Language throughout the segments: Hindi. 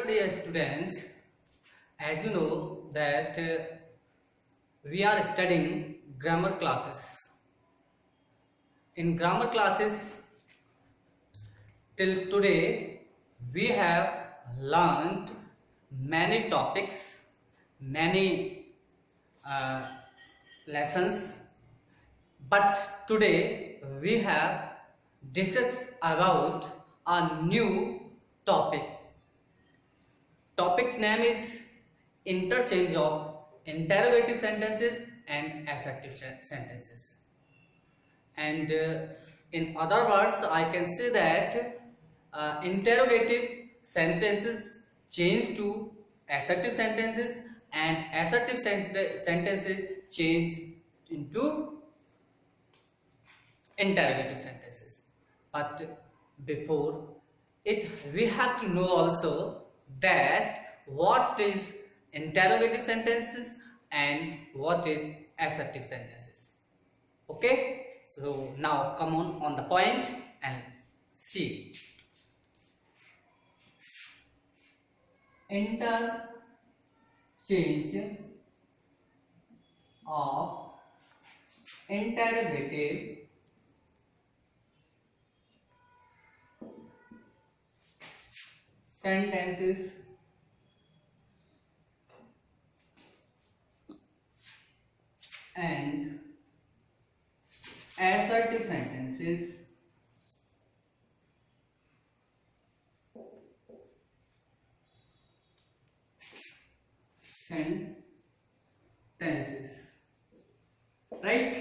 dear students, as you know that we are studying grammar classes. In grammar classes till today we have learned many topics, many lessons, but today we have discussed about a new topic. Topic's name is interchange of interrogative sentences and assertive sentences. And in other words, I can say that interrogative sentences change to assertive sentences and assertive sentences change into interrogative sentences. But before it, we have to know also that what is interrogative sentences and what is assertive sentences. Okay, so now come on the point and see. Interchange of interrogative sentences and assertive sentences right?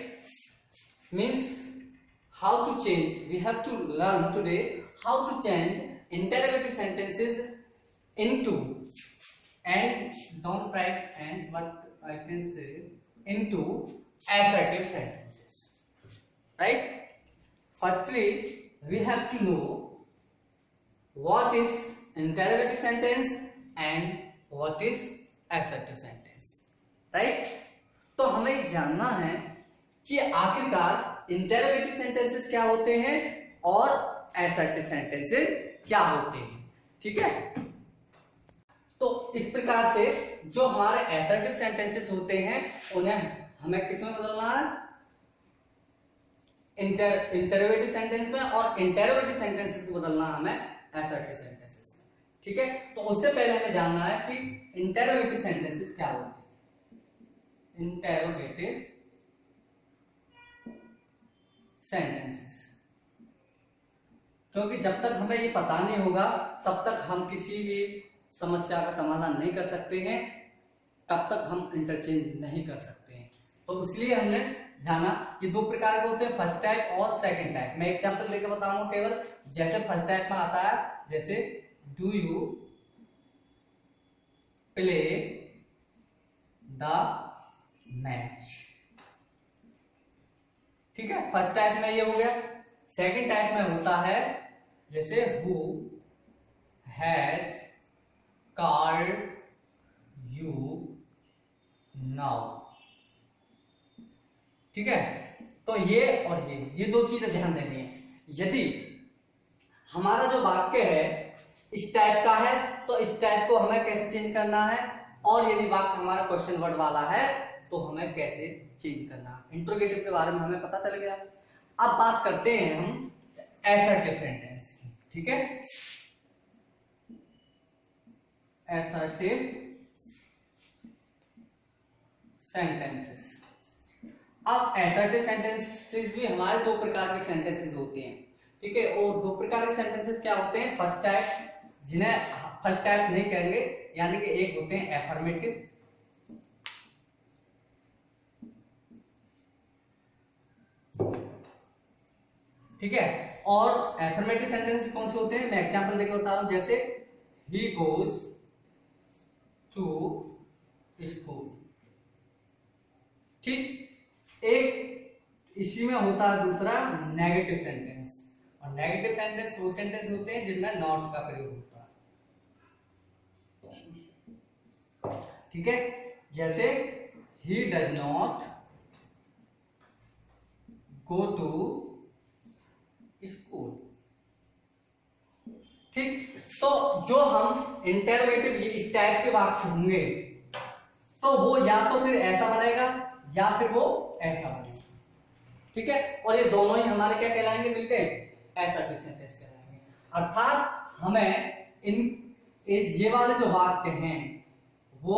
Means how to change, we have to learn today how to change interrogative sentences into, and don't write and what I can say, into assertive sentences, right? Firstly, we have to know what is interrogative sentence and what is assertive sentence, right? तो हमें ये जानना है कि आखिरकार इंटरोगेटिव सेंटेंसेस क्या होते हैं और असर्टिव सेंटेंसेस क्या होते हैं, ठीक है? तो इस प्रकार से जो हमारे असर्टिव सेंटेंसेस होते हैं उन्हें हमें किसमें बदलना है? इंटरोगेटिव सेंटेंस में, और इंटरोगेटिव सेंटेंसेस को बदलना हमें असर्टिव सेंटेंसेस में, ठीक है? तो उससे पहले हमें जानना है कि इंटरोगेटिव सेंटेंसेस क्या होते हैं। इंटरोगेटिव सेंटेंसेस, क्योंकि जब तक हमें ये पता नहीं होगा तब तक हम किसी भी समस्या का समाधान नहीं कर सकते हैं, तब तक हम इंटरचेंज नहीं कर सकते हैं। तो इसलिए हमने जाना कि दो प्रकार के होते हैं, फर्स्ट टाइप और सेकंड टाइप। मैं एग्जांपल देकर बताऊंगा केवल। जैसे फर्स्ट टाइप में आता है, जैसे do you play the match, ठीक है? फर्स्ट टाइप में ये हो गया। सेकंड टाइप में होता है जैसे who has called you now, ठीक है? तो ये और ये दो चीजें ध्यान देनी है। यदि हमारा जो वाक्य है इस टाइप का है तो इस टाइप को हमें कैसे चेंज करना है, और यदि वाक्य हमारा क्वेश्चन वर्ड वाला है तो हमें कैसे चेंज करना है। इंट्रोगेटिव के बारे में हमें पता चल गया। अब बात करते हैं हम असर्टिव सेंटेंस की, ठीक है? Assertive sentences. अब असर्टिव सेंटेंसेस भी हमारे दो प्रकार के सेंटेंसेस होते हैं, ठीक है? और दो प्रकार के सेंटेंसेस क्या होते हैं? फर्स्ट टाइप, जिन्हें फर्स्ट टाइप नहीं कहेंगे, यानी कि एक होते हैं एफर्मेटिव, ठीक है? और एफर्मेटिव सेंटेंस कौन से होते हैं? मैं एग्जांपल देकर बता रहा हूं। जैसे ही गोज टू स्कूल, ठीक? एक इसी में होता है दूसरा नेगेटिव सेंटेंस, और नेगेटिव सेंटेंस वो सेंटेंस होते हैं जिनमें नॉट का प्रयोग होता है, ठीक है? जैसे ही does not go to school, ठीक? तो जो हम इंटरोगेटिव इस टाइप के वाक्य होंगे तो वो या तो फिर ऐसा बनेगा या फिर वो ऐसा बनेगा, ठीक है। और ये दोनों ही हमारे क्या कहलाएंगे मिलके, असर्टिव सेंटेंस कहलाएंगे। अर्थात हमें ये वाले जो वाक्य हैं वो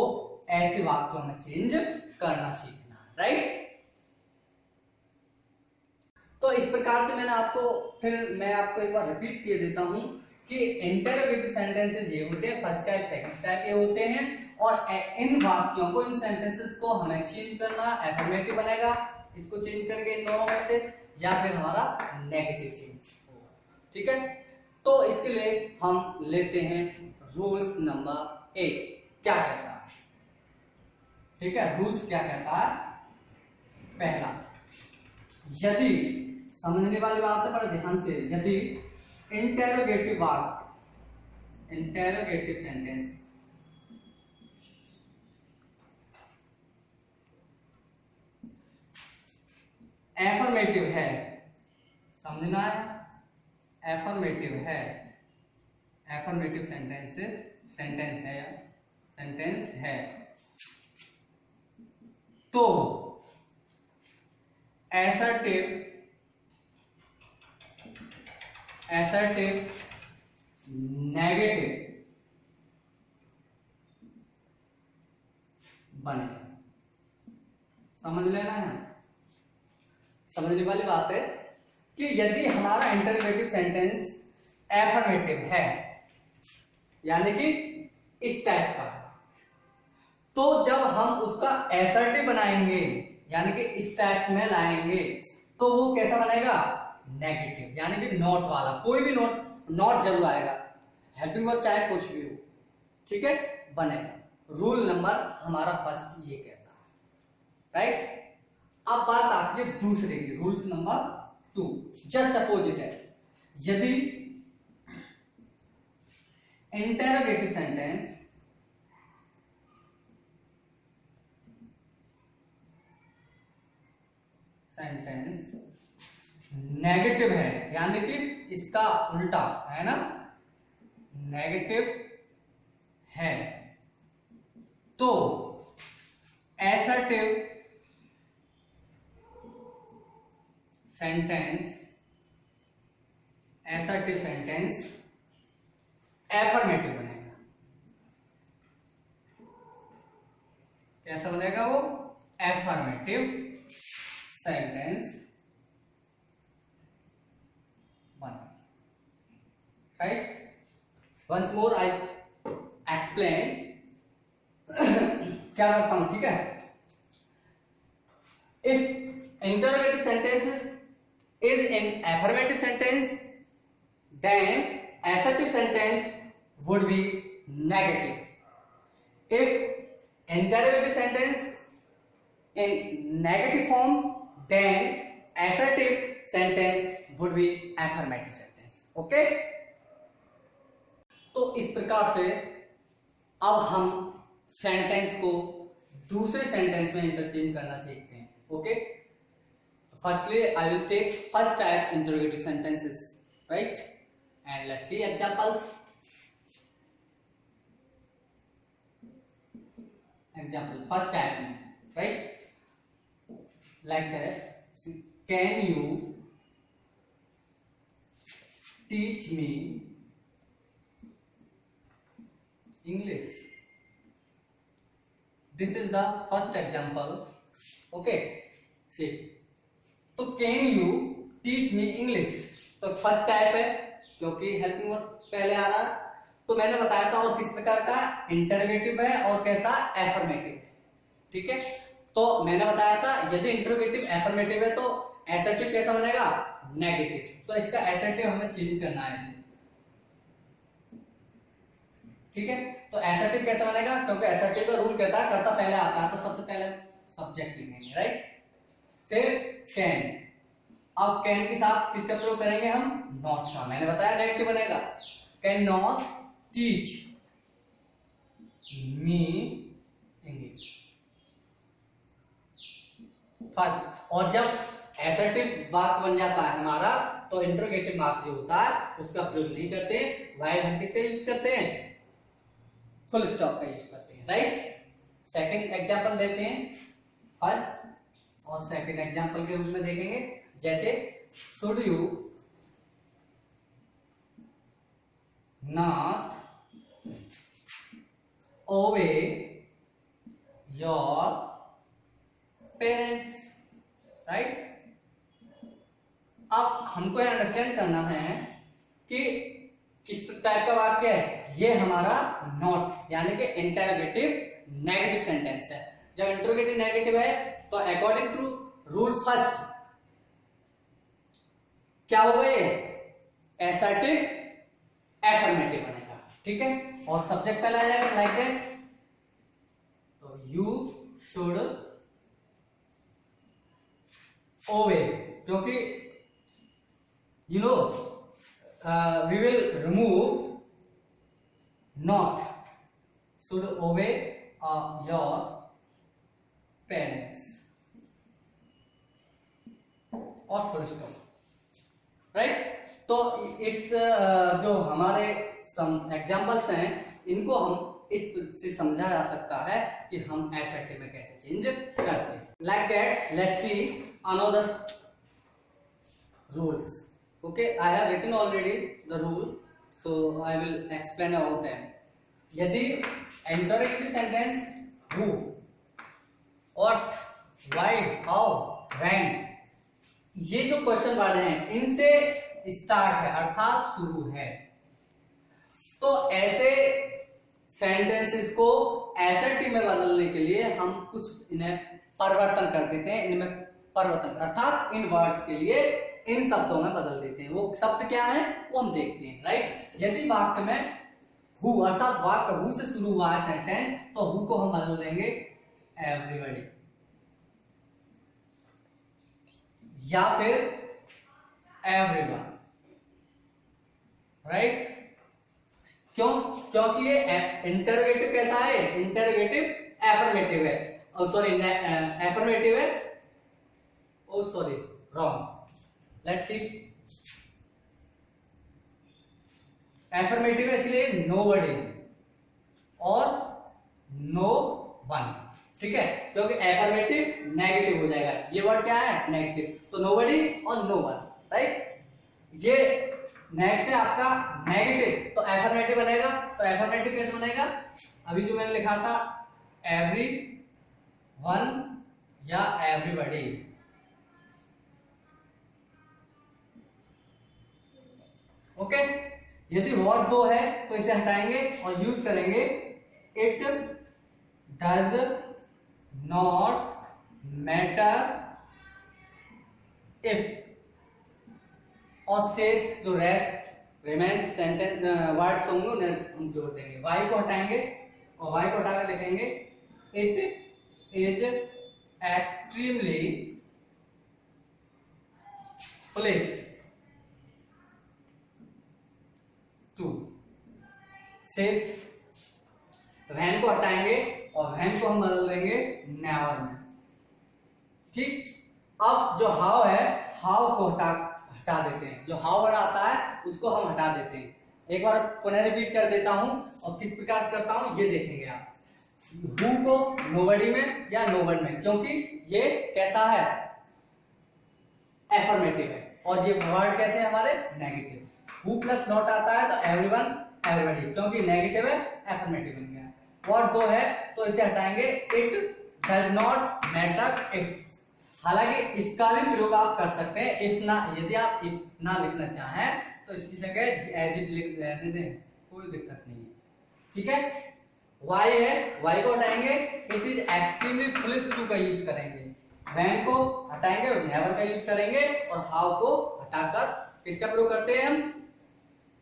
ऐसे वाक्यों में चेंज करना सीखना, राइट। तो इस प्रकार से मैं आपको एक बार रिपीट किए देता हूं कि इंटरोगेटिव सेंटेंसेस ये होते हैं, फर्स्ट टाइप सेकंड टाइप ये होते हैं, और इन वाक्यों को, इन सेंटेंसेस को हमें चेंज करना, एफर्मेटिव बनेगा, इसको चेंज करके इन दोनों में से, या फिर हमारा नेगेटिव चेंज होगा, ठीक है। तो इसके लिए हम लेते हैं रूल्स नंबर 1, क्या कहता है, ठीक है। रूल्स क्या कहता है, पहला, यदि, समझने वाली बात है, बड़ा ध्यान से, यदि इंटेरोगेटिव वाक्य, इंटेरोगेटिव सेंटेंस एफर्मेटिव है, समझना है, एफर्मेटिव है, एफर्मेटिव सेंटेंस है, तो असर्टिव नेगेटिव बने, समझ लेना है। समझने वाली बात है कि यदि हमारा इंटरोगेटिव सेंटेंस एफर्मेटिव है, यानी कि इस टाइप का, तो जब हम उसका असर्टिव बनाएंगे, यानी कि इस टाइप में लाएंगे, तो वो कैसा बनेगा, नेगेटिव, यानी कि नॉट वाला, कोई भी नॉट जरूर आएगा, हेल्पिंग वर्ब चाहे कुछ भी हो, ठीक है, बनेगा। रूल नंबर हमारा फर्स्ट ये कहता है, राइट। अब बात आती है दूसरे की, रूल्स नंबर 2, जस्ट अपोजिट है। यदि इंटरोगेटिव सेंटेंस नेगेटिव है, यानी कि इसका उल्टा है ना, नेगेटिव है, तो असर्टिव सेंटेंस एफर्मेटिव बनेगा। कैसा बनेगा वो, एफर्मेटिव सेंटेंस बनेगा, right. Once more I explain क्या करता हूं, ठीक है। If interrogative sentences is an affirmative sentence, then assertive sentence would be negative. If interrogative sentence in negative form, then assertive sentence would be affirmative sentence. Okay? तो इस प्रकार से अब हम सेंटेंस को दूसरे सेंटेंस में इंटरचेंज करना सीखते हैं, okay. Firstly, I will take first type interrogative sentences, right? And let's see examples. Example, first type, right? Like that. Can you teach me English? This is the first example, okay? See. तो can you teach me English, तो फर्स्ट टाइप है क्योंकि हेल्पिंग वर्ब पहले आ रहा, तो मैंने बताया था, और किस प्रकार का, इंटरोगेटिव है और कैसा, एफर्मेटिव, ठीक है। तो मैंने बताया था यदि इंटरोगेटिव एफर्मेटिव है तो असर्टिव कैसा बनेगा, नेगेटिव, तो इसका असर्टिव हमें चेंज करना है इसे, ठीक है। तो असर्टिव कैसा बनेगा, क्योंकि असर्टिव का रूल कहता है कर्ता पहले आता है, तो सबसे पहले सब्जेक्ट लिखेंगे, राइट। फिर कैन, अब कैन के साथ किसका प्रयोग करेंगे हम, नॉट का, मैंने बताया नेगेटिव बनेगा, can not teach me English, और जब असर्टिव वाक्य बन जाता है हमारा, तो इंटरोगेटिव मार्क जो होता है उसका प्रयोग नहीं करते, वाइल हम किसका यूज करते हैं, फुल स्टॉप का यूज करते हैं, राइट। सेकंड एग्जांपल देते हैं, फर्स्ट और सेकंड एग्जांपल के रूप में देखेंगे, जैसे should you not obey your parents, right. अब हमको ये अंडरस्टैंड करना है कि किस टाइप का वाक्य है, ये हमारा नॉट यानी कि इंटरोगेटिव नेगेटिव सेंटेंस है। जब इंटरोगेटिव नेगेटिव है तो अकॉर्डिंग टू रूल फर्स्ट क्या होगा, ये एसर्टिव एफर्मेटिव बनेगा, ठीक है। और सब्जेक्ट पहला आ जाएगा लाइक दैट, तो यू शुड ओबे, क्योंकि you know we will remove not, should obey your parents और full stop, राइट। तो इट्स जो हमारे सम एग्जांपल्स हैं इनको हम इस से समझा जा सकता है कि हम एसर्टिव में कैसे चेंज करते हैं। Like that let's see another rules. Okay, I have written already the rule, so I will explain about them. यदि interrogative sentence who, what, why, how, when, ये जो क्वेश्चन वर्ड हैं इनसे स्टार्ट है अर्थात शुरू है, तो ऐसे सेंटेंसेस को एसर्टिव में बदलने के लिए हम कुछ इन्हें परिवर्तन कर देते हैं, इनमें परिवर्तन अर्थात इन वर्ड्स के लिए इन शब्दों में बदल देते हैं। वो शब्द क्या है वो हम देखते हैं, राइट। यदि वाक्य में हु अर्थात वाक्य हु से शुरू हुआ है सेंटेंस, तो हु को हम बदल देंगे एवरीबॉडी या फिर एवरीवन, राइट। क्यों, क्योंकि ये इंटरोगेटिव कैसा है, इंटरोगेटिव एफर्मेटिव है, सॉरी एफर्मेटिव है, oh sorry wrong, let's see affirmative है इसलिए नोबडी और नो वन, ठीक है, क्योंकि एफर्मेटिव नेगेटिव हो जाएगा, ये वर्ड क्या है नेगेटिव, तो नोबडी और नो वन, राइट। ये नेक्स्ट है आपका नेगेटिव, तो एफर्मेटिव बनेगा, तो एफर्मेटिव कैसे बनेगा, अभी जो मैंने लिखा था एवरी वन या एवरीबॉडी, ओके। यदि वर्ड दो है तो इसे हटाएंगे और यूज करेंगे it does not matter if, और सेस जो रेस्ट रिमेन सेंटेंस वर्ड्स होंगे उन्हें हम जोड़ देंगे, वाई को हटाएंगे और वाई को हटाकर लिखेंगे it is extremely please to, सेस वैन को हटाएंगे और वैन को हम बदल देंगे नेवर में, ठीक। अब जो हाउ है हाउ को हटा देते हैं, जो हाउ वर्ड आता है उसको हम हटा देते हैं। एक बार पुनः रिपीट कर देता हूं और किस प्रकार से करता हूं ये देखेंगे आप, हु को नोबडी में या नो वन में, क्योंकि ये कैसा है एफर्मेटिव है और ये वर्ड कैसे है हमारे नेगेटिव, हु प्लस नॉट आता है तो एवरीवन एवरीबॉडी, क्योंकि नेगेटिव है एफर्मेटिव बन गया। वर्ड दो है तो इसे हटाएंगे it does not matter if, हालांकि इसका भी प्रयोग आप कर सकते हैं इफ ना, यदि आप इफ ना लिखना चाहें तो इसकी जगह एज इट लिख दें, कोई दिक्कत नहीं है, ठीक है। वाई है, वाई को हटाएंगे it is extremely foolish to का यूज करेंगे, वैन को हटाएंगे नेवर का यूज करेंगे और हाउ को हटाकर किसका प्रयोग करते हैं हम,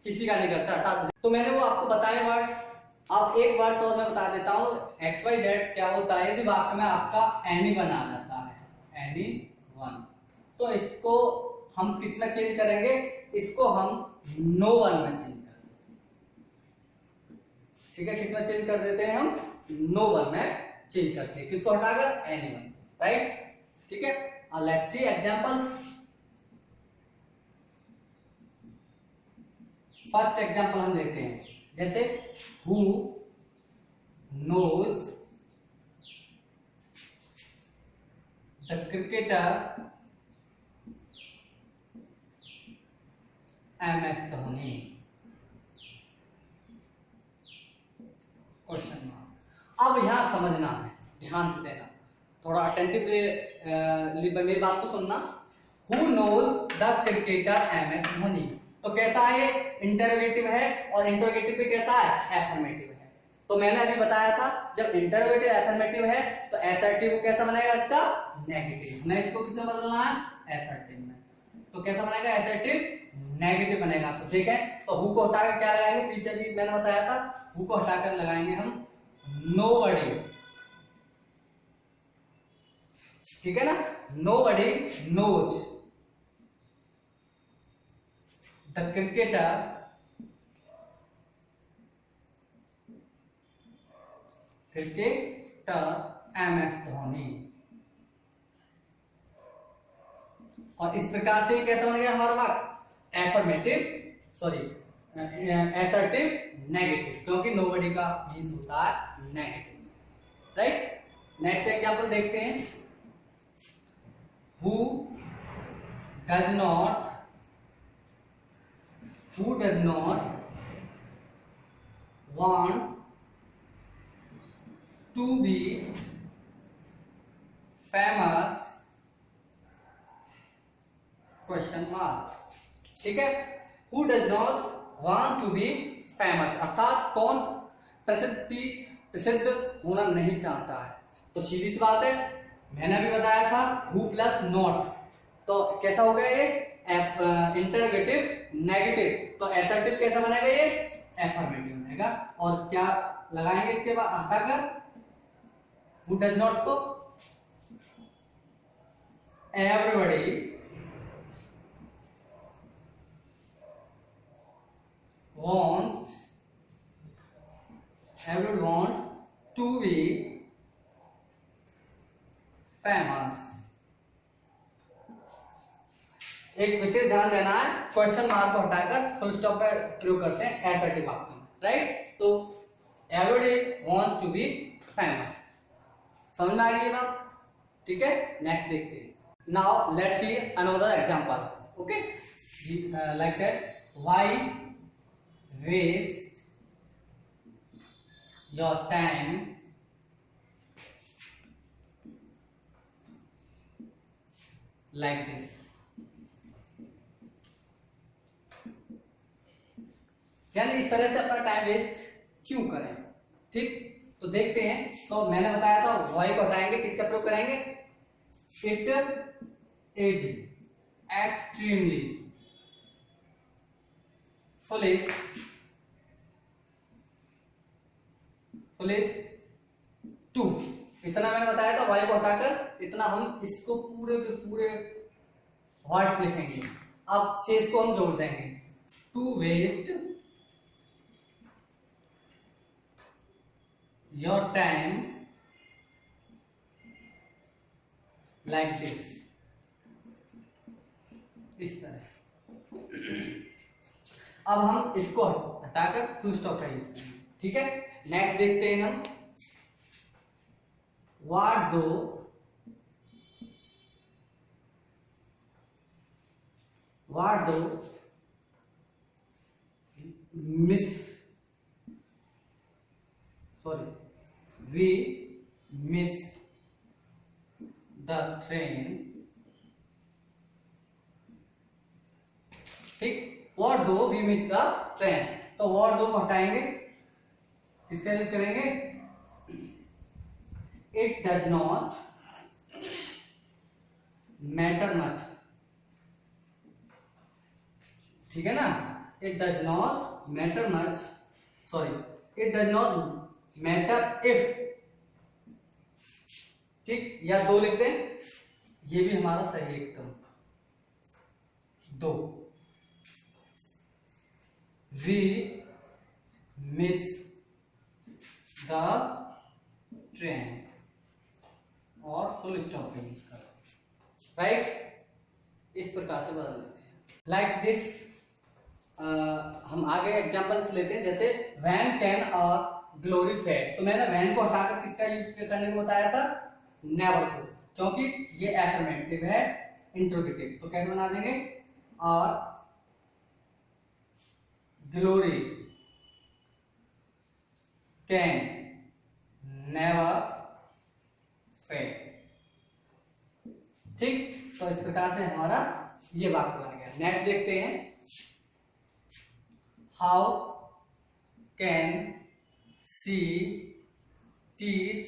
किसी का नहीं करता अर्थात। तो मैंने वो आपको बताए वर्ड्स, अब एक वर्ड्स और मैं बता देता हूँ एक्स वाई जेड क्या होता है। यदि वाक्य में आपका एनी वन आ जाता है, एनी वन, तो इसको हम किस में चेंज करेंगे, इसको हम नो वन में चेंज कर देते हैं, ठीक है। किस में चेंज कर देते हैं हम, नो वन में चेंज करते हैं, किसको हटाकर एनी वन, राइट, ठीक है। Let's see examples, first example हम देखते हैं, जैसे who knows the cricketer MS Dhoni, question mark. अब यहां समझना है, ध्यान से देना, थोड़ा अटेंटिवली मेरी बात को सुनना। Who knows the cricketer MS Dhoni, तो कैसा है, इंटरोगेटिव है, और इंटरोगेटिव भी कैसा है, एफर्मेटिव है। तो मैंने अभी बताया था जब इंटरोगेटिव एफर्मेटिव है तो एसर्टिव कैसा बनेगा, इसका नेगेटिव। मैं इसको किसमें बदलना है, एसर्टिव में। तो कैसा बनेगा, एसर्टिव नेगेटिव बनेगा। तो ठीक है, तो हु को हटाकर क्या लगाएंगे, पीछे भी मैंने बताया था, हु को हटाकर लगाएंगे हम नोबडी, ठीक है ना, nobody knows the cricketer MS Dhoni. और इस प्रकार से कैसा बन गया हमारा वाक्य, एफर्मेटिव, सॉरी एसर्टिव नेगेटिव, क्योंकि नोबडी का मीन्स होता है नेगेटिव, राइट। नेक्स्ट एग्जांपल देखते हैं, who does not want to be famous, question mark, ठीक है। Who does not want to be famous, अर्थात कौन प्रसिद्ध होना नहीं चाहता है। तो सीधी सी बात है, मैंने अभी बताया था हु प्लस नॉट, तो कैसा हो गया ये, इंटरोगेटिव नेगेटिव, तो एसर्टिव कैसा बनेगा, ये एफर्मेटिव बनेगा। और क्या लगाएंगे इसके बाद हटाकर, हु डज नॉट को everybody everyone wants to be famous। एक विशेष ध्यान देना है, क्वेश्चन मार्क को हटाकर फुल स्टॉप का प्रयोग करते हैं एसर्टिव वाक्य में, राइट। तो everybody wants to be famous, समझ में आ गई बात, ठीक है। नेक्स्ट देखते हैं, now let's see another example, okay, like that, why waste your time like this, यानी इस तरह से अपना टाइम वेस्ट क्यों करें, ठीक। तो देखते हैं, तो मैंने बताया था वाई को हटाएंगे, किसका प्रयोग करेंगे, it is extremely foolish to, इतना मैंने बताया था, वाई को हटाकर इतना हम इसको पूरे के पूरे वर्ड्स लिखेंगे। अब शेष को हम जोड़ देंगे, to waste your time like this, इस तरह। अब हम इसको हटाकर फुल स्टॉप का यूज करेंगे, ठीक है। नेक्स्ट देखते हैं हम, what do we miss the train, ठीक। what do we miss the train, तो what do को हटाएंगे, इसका यूज करेंगे it does not matter much, ठीक है ना, it does not matter much, it does not matter if, ठीक, या दो लिखते हैं, ये भी हमारा सही एकदम, दो, we miss the train, और फुल स्टॉप यूज करो, राइट। इस प्रकार से बदल देते हैं, लाइक दिस हम आगे एग्जांपल्स लेते हैं, जैसे when can a glory fade. तो मैंने व्हेन को हटाकर किसका यूज करने को बताया था, नेवर को, क्योंकि ये एफर्मेटिव है, इंट्रोगेटिव। तो कैसे बना देंगे, और ग्लोरी कैन नेवर फेड। ठीक, तो इस प्रकार से हमारा ये वाक्य बन गया। नेक्स्ट देखते हैं, how can see teach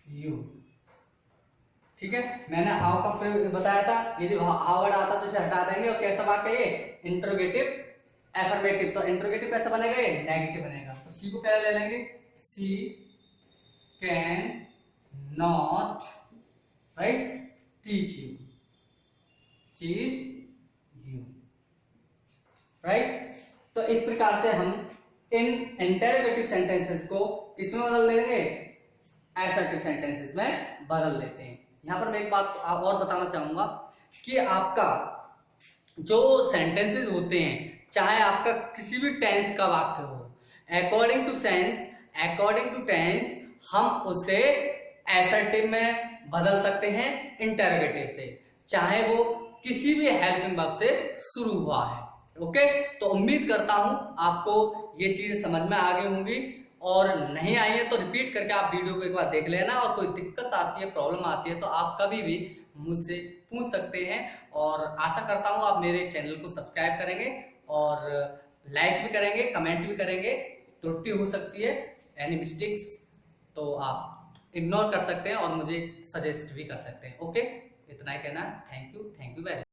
you. ठीक है, मैंने हाउ का प्रयोग बताया था, यदि हाउ वर्ड आता तो इसे हटा देंगे और कैसा वाक्य ये, इंट्रोगेटिव एफर्मेटिव। तो इंट्रोगेटिव कैसा बनेगा, ये नेगेटिव बनेगा। तो सी को पहले ले लेंगे, she can not right teach you, teach you right. तो इस प्रकार से हम इन इंटरोगेटिव सेंटेंसेस को किसमें बदल देंगे, असर्टिव सेंटेंसेस में बदल देते हैं। यहां पर मैं एक बात और बताना चाहूंगा कि आपका जो सेंटेंसेस होते हैं, चाहे आपका किसी भी टेंस का वाक्य हो, अकॉर्डिंग टू टेंस हम उसे असर्टिव में बदल सकते हैं इंटरोगेटिव से, चाहे वो किसी भी हेल्पिंग वर्ब से शुरू हुआ है। ओके, तो उम्मीद करता हूं आपको ये चीजें समझ में आ गई होंगी, और नहीं आई है तो रिपीट करके आप वीडियो को एक बार देख लेना, और कोई दिक्कत आती है, प्रॉब्लम आती है तो आप कभी भी मुझसे पूछ सकते हैं। और आशा करता हूं आप मेरे चैनल को सब्सक्राइब करेंगे और लाइक भी करेंगे, कमेंट भी करेंगे। त्रुटि हो सकती है, एनी मिस्टेक्स, तो आप इग्नोर कर सकते हैं और मुझे सजेस्ट भी कर सकते हैं। ओके, इतना ही कहना। Thank you very much.